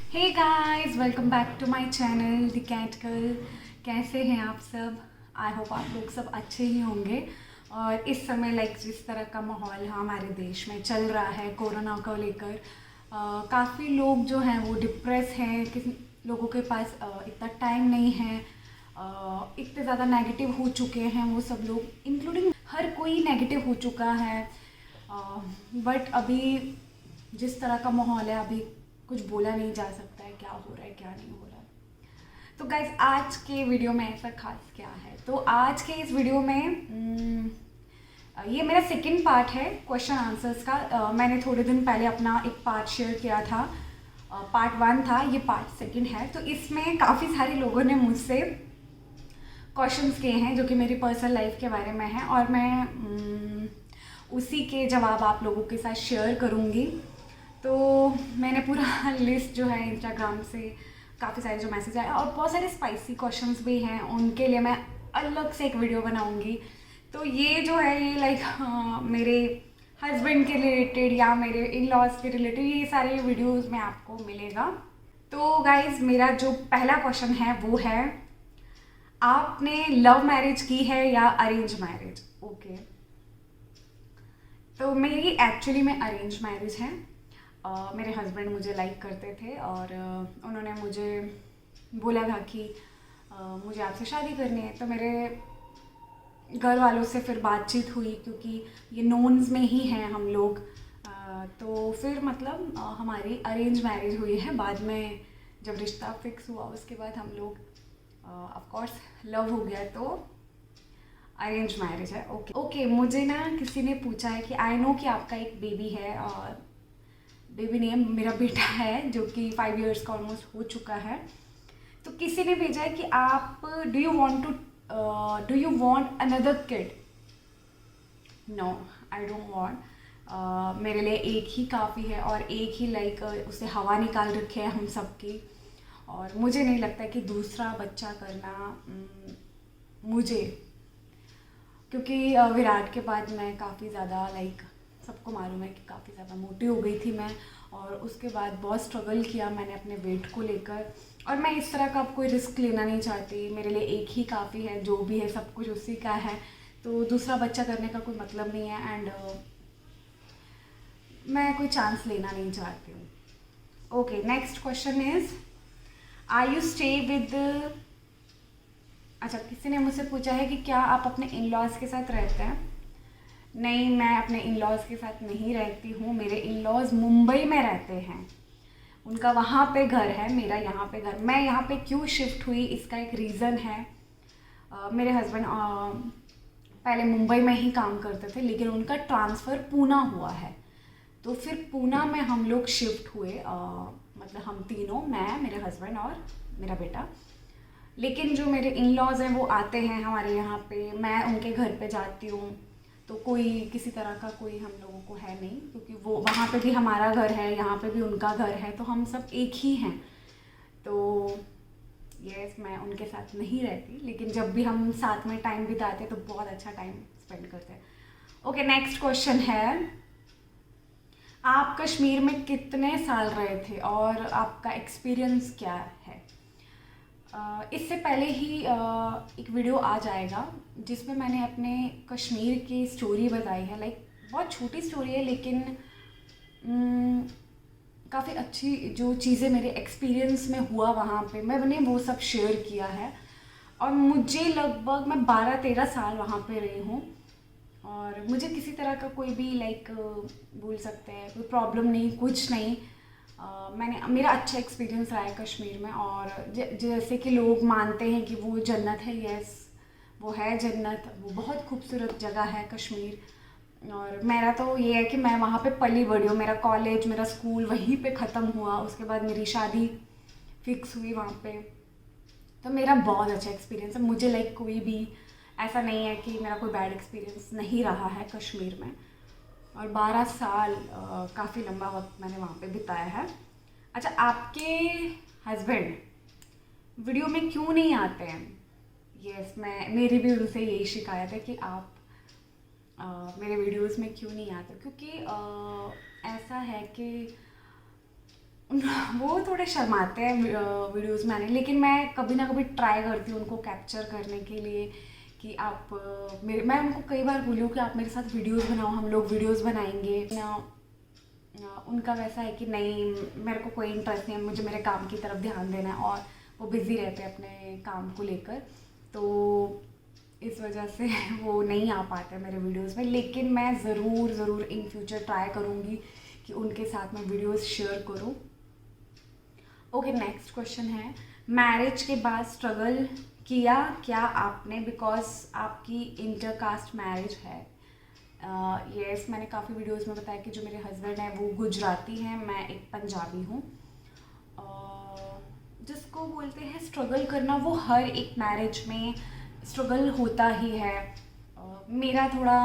Hey guys, welcome back to my channel the cat girl. कैसे हैं आप सब? आई होप आप लोग सब अच्छे ही होंगे। और इस समय जिस तरह का माहौल हमारे देश में चल रहा है कोरोना को लेकर, काफ़ी लोग जो हैं वो डिप्रेस हैं। किसी लोगों के पास इतना टाइम नहीं है, इतने ज़्यादा नेगेटिव हो चुके हैं वो सब लोग, इंक्लूडिंग हर कोई नेगेटिव हो चुका है। बट अभी जिस तरह का माहौल है, अभी कुछ बोला नहीं जा सकता है क्या हो रहा है क्या नहीं हो रहा है। तो गाइज, आज के वीडियो में ऐसा खास क्या है? तो आज के इस वीडियो में ये मेरा सेकंड पार्ट है क्वेश्चन आंसर्स का। मैंने थोड़े दिन पहले अपना एक पार्ट शेयर किया था, पार्ट 1 था, ये पार्ट सेकंड है। तो इसमें काफ़ी सारे लोगों ने मुझसे क्वेश्चंस किए हैं जो कि मेरी पर्सनल लाइफ के बारे में है, और मैं उसी के जवाब आप लोगों के साथ शेयर करूँगी। तो मैंने पूरा लिस्ट जो है इंस्टाग्राम से काफ़ी सारे जो मैसेज आए, और बहुत सारे स्पाइसी क्वेश्चंस भी हैं, उनके लिए मैं अलग से एक वीडियो बनाऊँगी। तो ये जो है ये मेरे हस्बैंड के रिलेटेड या मेरे इन लॉज के रिलेटेड ये सारे वीडियोस में आपको मिलेगा। तो गाइज, मेरा जो पहला क्वेश्चन है वो है, आपने लव मैरिज की है या अरेंज मैरिज? ओके, तो मेरी एक्चुअली में अरेंज मैरिज है। मेरे हस्बैंड मुझे लाइक करते थे, और उन्होंने मुझे बोला था कि मुझे आपसे शादी करनी है। तो मेरे घर वालों से फिर बातचीत हुई, क्योंकि ये नोन्स में ही हैं हम लोग। तो फिर हमारी अरेंज मैरिज हुई है। बाद में जब रिश्ता फिक्स हुआ उसके बाद हम लोग ऑफ कोर्स लव हो गया, तो अरेंज मैरिज है। ओके, मुझे ना किसी ने पूछा है कि आई नो कि आपका एक बेबी है, और बेबी नहीं है, मेरा बेटा है जो कि 5 इयर्स का ऑलमोस्ट हो चुका है। तो किसी ने भेजा है कि आप do you want another kid? No, I don't want. मेरे लिए एक ही काफ़ी है, और एक ही उसे हवा निकाल रखे है हम सबकी। और मुझे नहीं लगता कि दूसरा बच्चा करना मुझे, क्योंकि विराट के बाद मैं काफ़ी ज़्यादा सबको मालूम है कि काफ़ी ज़्यादा मोटी हो गई थी मैं, और उसके बाद बहुत स्ट्रगल किया मैंने अपने वेट को लेकर। और मैं इस तरह का अब कोई रिस्क लेना नहीं चाहती। मेरे लिए एक ही काफ़ी है, जो भी है सब कुछ उसी का है। तो दूसरा बच्चा करने का कोई मतलब नहीं है, एंड मैं कोई चांस लेना नहीं चाहती हूँ। Okay, next question is, are you stay with, अच्छा, किसी ने मुझसे पूछा है कि क्या आप अपने इन लॉज के साथ रहते हैं? नहीं, मैं अपने इन लॉज के साथ नहीं रहती हूँ। मेरे इन लॉज मुंबई में रहते हैं, उनका वहाँ पे घर है, मेरा यहाँ पे घर। मैं यहाँ पे क्यों शिफ्ट हुई, इसका एक रीज़न है। मेरे हस्बैंड पहले मुंबई में ही काम करते थे, लेकिन उनका ट्रांसफ़र पूना हुआ है। तो फिर पूना में हम लोग शिफ्ट हुए, हम तीनों, मैं, मेरे हस्बैंड और मेरा बेटा। लेकिन जो मेरे इन लॉज हैं वो आते हैं हमारे यहाँ पे, मैं उनके घर पे जाती हूँ। तो कोई किसी तरह का कोई हम लोगों को है नहीं, क्योंकि वो वहाँ पे भी हमारा घर है, यहाँ पे भी उनका घर है, तो हम सब एक ही हैं। तो यस, मैं उनके साथ नहीं रहती, लेकिन जब भी हम साथ में टाइम बिताते हैं तो बहुत अच्छा टाइम स्पेंड करते हैं। ओके, नेक्स्ट क्वेश्चन है, आप कश्मीर में कितने साल रहे थे और आपका एक्सपीरियंस क्या है? इससे पहले ही एक वीडियो आ जाएगा जिसमें मैंने अपने कश्मीर की स्टोरी बताई है। बहुत छोटी स्टोरी है, लेकिन काफ़ी अच्छी जो चीज़ें मेरे एक्सपीरियंस में हुआ वहाँ पे, मैंने वो सब शेयर किया है। और मुझे लगभग मैं 12-13 साल वहाँ पे रही हूँ, और मुझे किसी तरह का कोई भी बोल सकते हैं कोई प्रॉब्लम नहीं, कुछ नहीं। मेरा अच्छा एक्सपीरियंस रहा है कश्मीर में। और जैसे कि लोग मानते हैं कि वो जन्नत है, यस वो है जन्नत, वो बहुत खूबसूरत जगह है कश्मीर। और मेरा तो ये है कि मैं वहाँ पे पली बड़ी हूँ, मेरा कॉलेज, मेरा स्कूल वहीं पे ख़त्म हुआ, उसके बाद मेरी शादी फिक्स हुई वहाँ पे। तो मेरा बहुत अच्छा एक्सपीरियंस है, मुझे कोई भी ऐसा नहीं है कि मेरा कोई बैड एक्सपीरियंस नहीं रहा है कश्मीर में। और 12 साल काफ़ी लंबा वक्त मैंने वहाँ पे बिताया है। अच्छा, आपके हस्बैंड वीडियो में क्यों नहीं आते हैं? यस, मेरी भी उनसे यही शिकायत है कि आप मेरे वीडियोस में क्यों नहीं आते, क्योंकि ऐसा है कि वो थोड़े शर्माते हैं वीडियोस में आने, लेकिन मैं कभी ना कभी ट्राई करती हूँ उनको कैप्चर करने के लिए कि आप मेरे मैं उनको कई बार बोली हूँ कि आप मेरे साथ वीडियोस बनाओ, हम लोग वीडियोस बनाएंगे ना। उनका वैसा है कि नहीं, मेरे को कोई इंटरेस्ट नहीं है, मुझे मेरे काम की तरफ ध्यान देना है, और वो बिज़ी रहते हैं अपने काम को लेकर, तो इस वजह से वो नहीं आ पाते मेरे वीडियोस में। लेकिन मैं ज़रूर इन फ्यूचर ट्राई करूँगी कि उनके साथ मैं वीडियोस शेयर करूँ। ओके, नेक्स्ट क्वेश्चन है, मैरिज के बाद स्ट्रगल किया क्या आपने, बिकॉज आपकी इंटरकास्ट मैरिज है। यस, मैंने काफ़ी वीडियोस में बताया कि जो मेरे हस्बैंड हैं वो गुजराती हैं, मैं एक पंजाबी हूँ। जिसको बोलते हैं स्ट्रगल करना, वो हर एक मैरिज में स्ट्रगल होता ही है। मेरा थोड़ा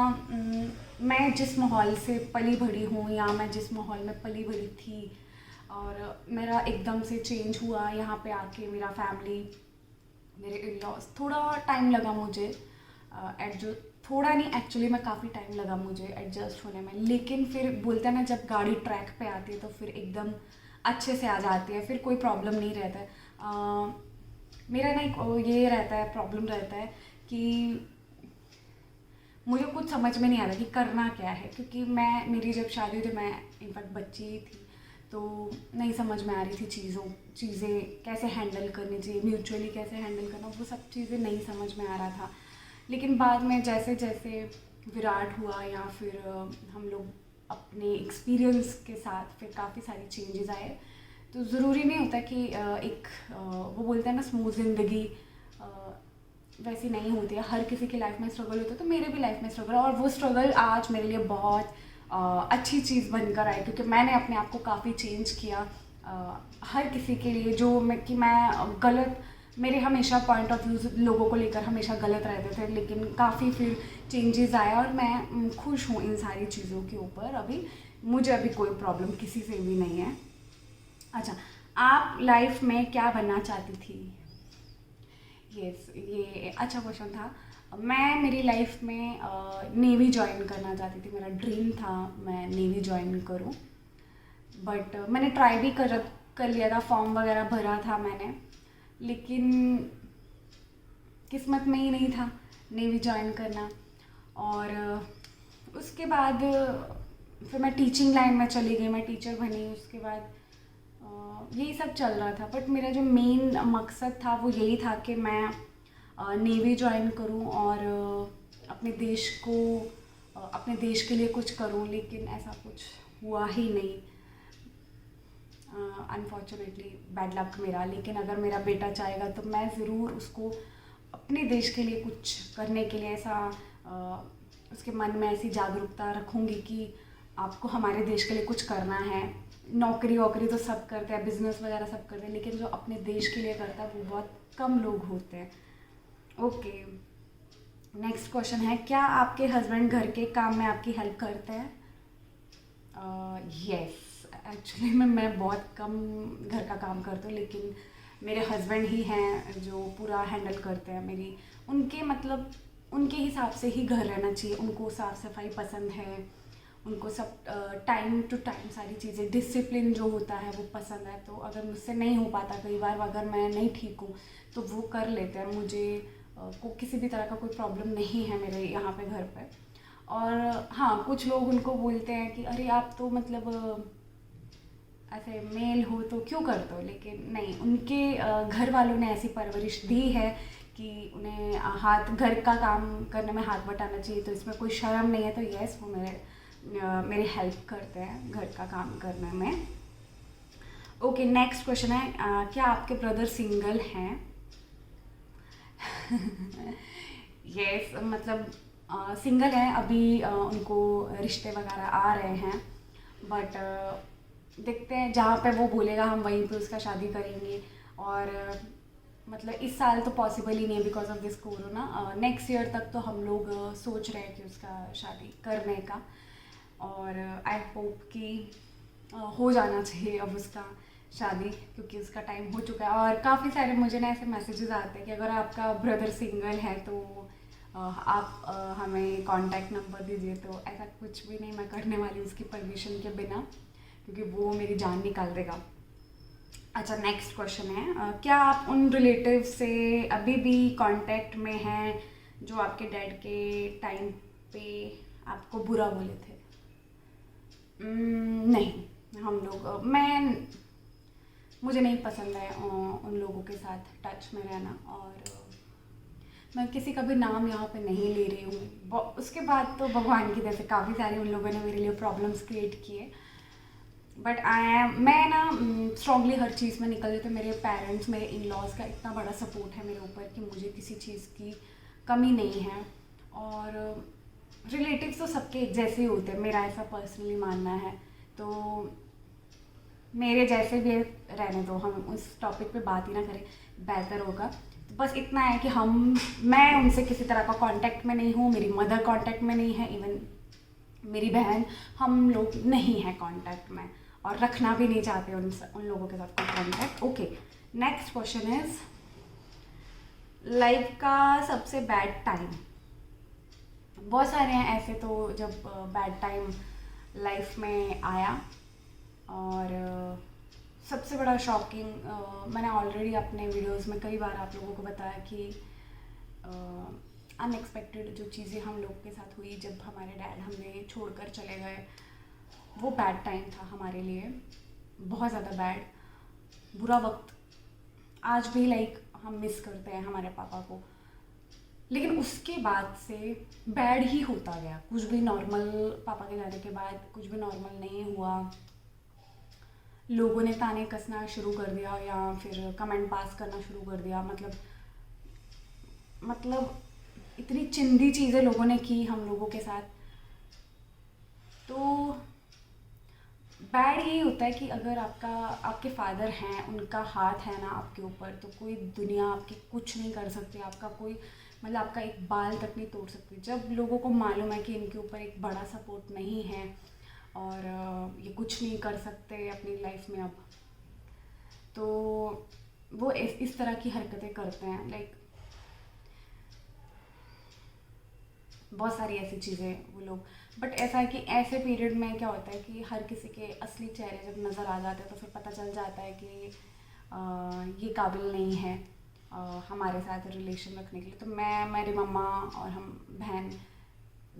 मैं जिस माहौल से पली बड़ी हूँ, या मैं जिस माहौल में पली बड़ी थी, और मेरा एकदम से चेंज हुआ यहाँ पे आके, मेरा फैमिली, मेरे इन लॉज, थोड़ा टाइम लगा मुझे एडजस्ट, थोड़ा नहीं एक्चुअली मैं काफ़ी टाइम लगा मुझे एडजस्ट होने में। लेकिन फिर बोलते हैं ना, जब गाड़ी ट्रैक पे आती है तो फिर एकदम अच्छे से आ जाती है, फिर कोई प्रॉब्लम नहीं रहता है। मेरा ना एक ये रहता है, प्रॉब्लम रहता है कि मुझे कुछ समझ में नहीं आ रहा कि करना क्या है, क्योंकि मेरी जब शादी हुई थी, मैं इनफैक्ट बच्ची ही थी, तो नहीं समझ में आ रही थी चीज़ें कैसे हैंडल करनी चाहिए, म्यूचुअली कैसे हैंडल करना, वो सब चीज़ें नहीं समझ में आ रहा था। लेकिन बाद में जैसे जैसे विराट हुआ, या फिर हम लोग अपने एक्सपीरियंस के साथ फिर काफ़ी सारी चेंजेस आए। तो ज़रूरी नहीं होता कि वो बोलते हैं ना स्मूथ ज़िंदगी वैसी नहीं होती है, हर किसी की लाइफ में स्ट्रगल होता है, तो मेरे भी लाइफ में स्ट्रगल, और वो स्ट्रगल आज मेरे लिए बहुत अच्छी चीज़ बनकर आई, क्योंकि मैंने अपने आप को काफ़ी चेंज किया। हर किसी के लिए जो मैं गलत, मेरे हमेशा पॉइंट ऑफ व्यू लोगों को लेकर हमेशा गलत रहते थे, लेकिन काफ़ी फिर चेंजेस आया, और मैं खुश हूँ इन सारी चीज़ों के ऊपर। मुझे अभी कोई प्रॉब्लम किसी से भी नहीं है। अच्छा, आप लाइफ में क्या बनना चाहती थी? यस, ये अच्छा क्वेश्चन था। मैं मेरी लाइफ में नेवी ज्वाइन करना चाहती थी, मेरा ड्रीम था मैं नेवी ज्वाइन करूं, बट मैंने ट्राई भी कर लिया था, फॉर्म वगैरह भरा था मैंने, लेकिन किस्मत में ही नहीं था नेवी ज्वाइन करना। और उसके बाद फिर मैं टीचिंग लाइन में चली गई, मैं टीचर बनी। उसके बाद यही सब चल रहा था, बट मेरा जो मेन मकसद था वो यही था कि मैं नेवी ज्वाइन करूं और अपने देश के लिए कुछ करूं, लेकिन ऐसा कुछ हुआ ही नहीं, अनफॉर्चुनेटली, बैड लक मेरा। लेकिन अगर मेरा बेटा चाहेगा तो मैं ज़रूर उसको अपने देश के लिए कुछ करने के लिए उसके मन में ऐसी जागरूकता रखूँगी कि आपको हमारे देश के लिए कुछ करना है। नौकरी वोकरी तो सब करते हैं, बिजनेस वगैरह सब करते हैं, लेकिन जो अपने देश के लिए करता है वो बहुत कम लोग होते हैं। ओके, नेक्स्ट क्वेश्चन है, क्या आपके हस्बैंड घर के काम में आपकी हेल्प करते हैं? यस, एक्चुअली मैं बहुत कम घर का काम करती हूँ, लेकिन मेरे हस्बैंड ही हैं जो पूरा हैंडल करते हैं मेरी। उनके हिसाब से ही घर रहना चाहिए, उनको साफ़ सफाई पसंद है, उनको सब टाइम टू टाइम सारी चीज़ें, डिसिप्लिन जो होता है वो पसंद है। तो अगर मुझसे नहीं हो पाता, कई बार अगर मैं नहीं ठीक हूँ तो वो कर लेते हैं, मुझे को किसी भी तरह का कोई प्रॉब्लम नहीं है मेरे यहाँ पे घर पे। और हाँ, कुछ लोग उनको बोलते हैं कि अरे आप तो ऐसे मेल हो तो क्यों करते हो, लेकिन नहीं, उनके घर वालों ने ऐसी परवरिश दी है कि उन्हें घर का काम करने में हाथ बटाना चाहिए, तो इसमें कोई शर्म नहीं है। तो यस, वो मेरी हेल्प करते हैं घर का काम करने में। ओके, नेक्स्ट क्वेश्चन है, क्या आपके ब्रदर सिंगल हैं? यस, सिंगल हैं अभी, उनको रिश्ते वगैरह आ रहे हैं, बट देखते हैं, जहाँ पे वो बोलेगा हम वहीं पे उसका शादी करेंगे। और इस साल तो पॉसिबल ही नहीं है because of this corona. Next year तक तो हम लोग सोच रहे हैं कि उसका शादी करने का, और आई होप कि हो जाना चाहिए अब उसका शादी, क्योंकि उसका टाइम हो चुका है। और काफ़ी सारे मुझे ना ऐसे मैसेजेस आते हैं कि अगर आपका ब्रदर सिंगल है तो आप हमें कांटेक्ट नंबर दीजिए। तो ऐसा कुछ भी नहीं मैं करने वाली उसकी परमिशन के बिना, क्योंकि वो मेरी जान निकाल देगा। अच्छा, नेक्स्ट क्वेश्चन है क्या आप उन रिलेटिव से अभी भी कांटेक्ट में हैं जो आपके डैड के टाइम पे आपको बुरा बोले थे? नहीं, हम लोग मुझे नहीं पसंद है उन लोगों के साथ टच में रहना, और मैं किसी का भी नाम यहाँ पे नहीं ले रही हूँ। उसके बाद तो भगवान की तरफ से काफ़ी सारे उन लोगों ने मेरे लिए प्रॉब्लम्स क्रिएट किए, बट मैं ना स्ट्रांगली हर चीज़ में निकल जाती हूँ। मेरे पेरेंट्स, मेरे इन लॉज का इतना बड़ा सपोर्ट है मेरे ऊपर कि मुझे किसी चीज़ की कमी नहीं है। और रिलेटिव्स तो सबके एक जैसे ही होते हैं, मेरा ऐसा पर्सनली मानना है। तो मेरे जैसे भी रहने दो, हम उस टॉपिक पे बात ही ना करें, बेहतर होगा। तो बस इतना है कि मैं उनसे किसी तरह का कांटेक्ट में नहीं हूँ, मेरी मदर कांटेक्ट में नहीं है, इवन मेरी बहन, हम लोग नहीं हैं कांटेक्ट में, और रखना भी नहीं चाहते उन लोगों के साथ कोई contact. Okay, next question is life का सबसे बैड टाइम। बहुत सारे हैं ऐसे तो जब बैड टाइम लाइफ में आया, और सबसे बड़ा शॉकिंग, मैंने ऑलरेडी अपने वीडियोस में कई बार आप लोगों को बताया कि अनएक्सपेक्टेड जो चीज़ें हम लोग के साथ हुई जब हमारे डैड हमें छोड़कर चले गए, वो बैड टाइम था हमारे लिए, बहुत ज़्यादा बैड, बुरा वक्त। आज भी हम मिस करते हैं हमारे पापा को, लेकिन उसके बाद से बैड ही होता गया। कुछ भी नॉर्मल, पापा के जाने के बाद कुछ भी नॉर्मल नहीं हुआ। लोगों ने ताने कसना शुरू कर दिया, या फिर कमेंट पास करना शुरू कर दिया। मतलब इतनी चिंदी चीज़ें लोगों ने की हम लोगों के साथ। तो बैड यही होता है कि अगर आपके फादर हैं, उनका हाथ है ना आपके ऊपर, तो कोई दुनिया आपकी कुछ नहीं कर सकती। आपका एक बाल तक नहीं तोड़ सकती। जब लोगों को मालूम है कि इनके ऊपर एक बड़ा सपोर्ट नहीं है और ये कुछ नहीं कर सकते अपनी लाइफ में अब, तो वो इस तरह की हरकतें करते हैं। बहुत सारी ऐसी चीज़ें वो लोग। बट ऐसा है कि ऐसे पीरियड में क्या होता है कि हर किसी के असली चेहरे जब नज़र आ जाते हैं तो फिर पता चल जाता है कि ये काबिल नहीं है हमारे साथ रिलेशन रखने के लिए। तो मेरी मम्मा और हम बहन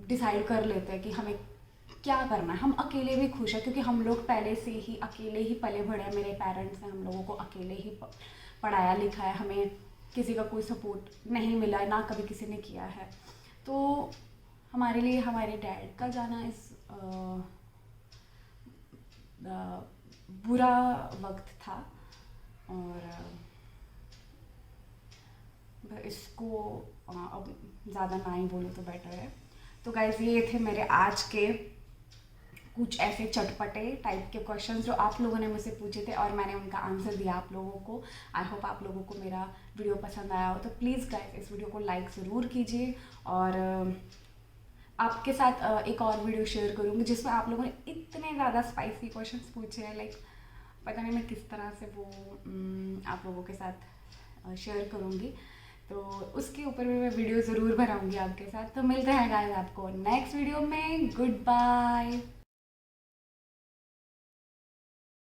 डिसाइड कर लेते हैं कि हमें क्या करना है। हम अकेले भी खुश हैं, क्योंकि हम लोग पहले से ही अकेले ही पले बढ़े हैं। मेरे पेरेंट्स ने हम लोगों को अकेले ही पढ़ाया लिखा है, हमें किसी का कोई सपोर्ट नहीं मिला है, ना कभी किसी ने किया है। तो हमारे लिए हमारे डैड का जाना बुरा वक्त था, और इसको अब ज़्यादा ना ही बोलूँ तो बेटर है। तो गाइज, ये थे मेरे आज के कुछ ऐसे चटपटे टाइप के क्वेश्चंस जो आप लोगों ने मुझसे पूछे थे, और मैंने उनका आंसर दिया आप लोगों को। आई होप आप लोगों को मेरा वीडियो पसंद आया हो। तो प्लीज़ गाइस, इस वीडियो को लाइक ज़रूर कीजिए, और आपके साथ एक और वीडियो शेयर करूँगी जिसमें आप लोगों ने इतने ज़्यादा स्पाइसी क्वेश्चंस पूछे हैं। पता नहीं मैं किस तरह से वो आप लोगों के साथ शेयर करूँगी। तो उसके ऊपर भी मैं वीडियो ज़रूर बनाऊँगी आपके साथ। तो मिलते हैं गाइस आपको नेक्स्ट वीडियो में। Good bye.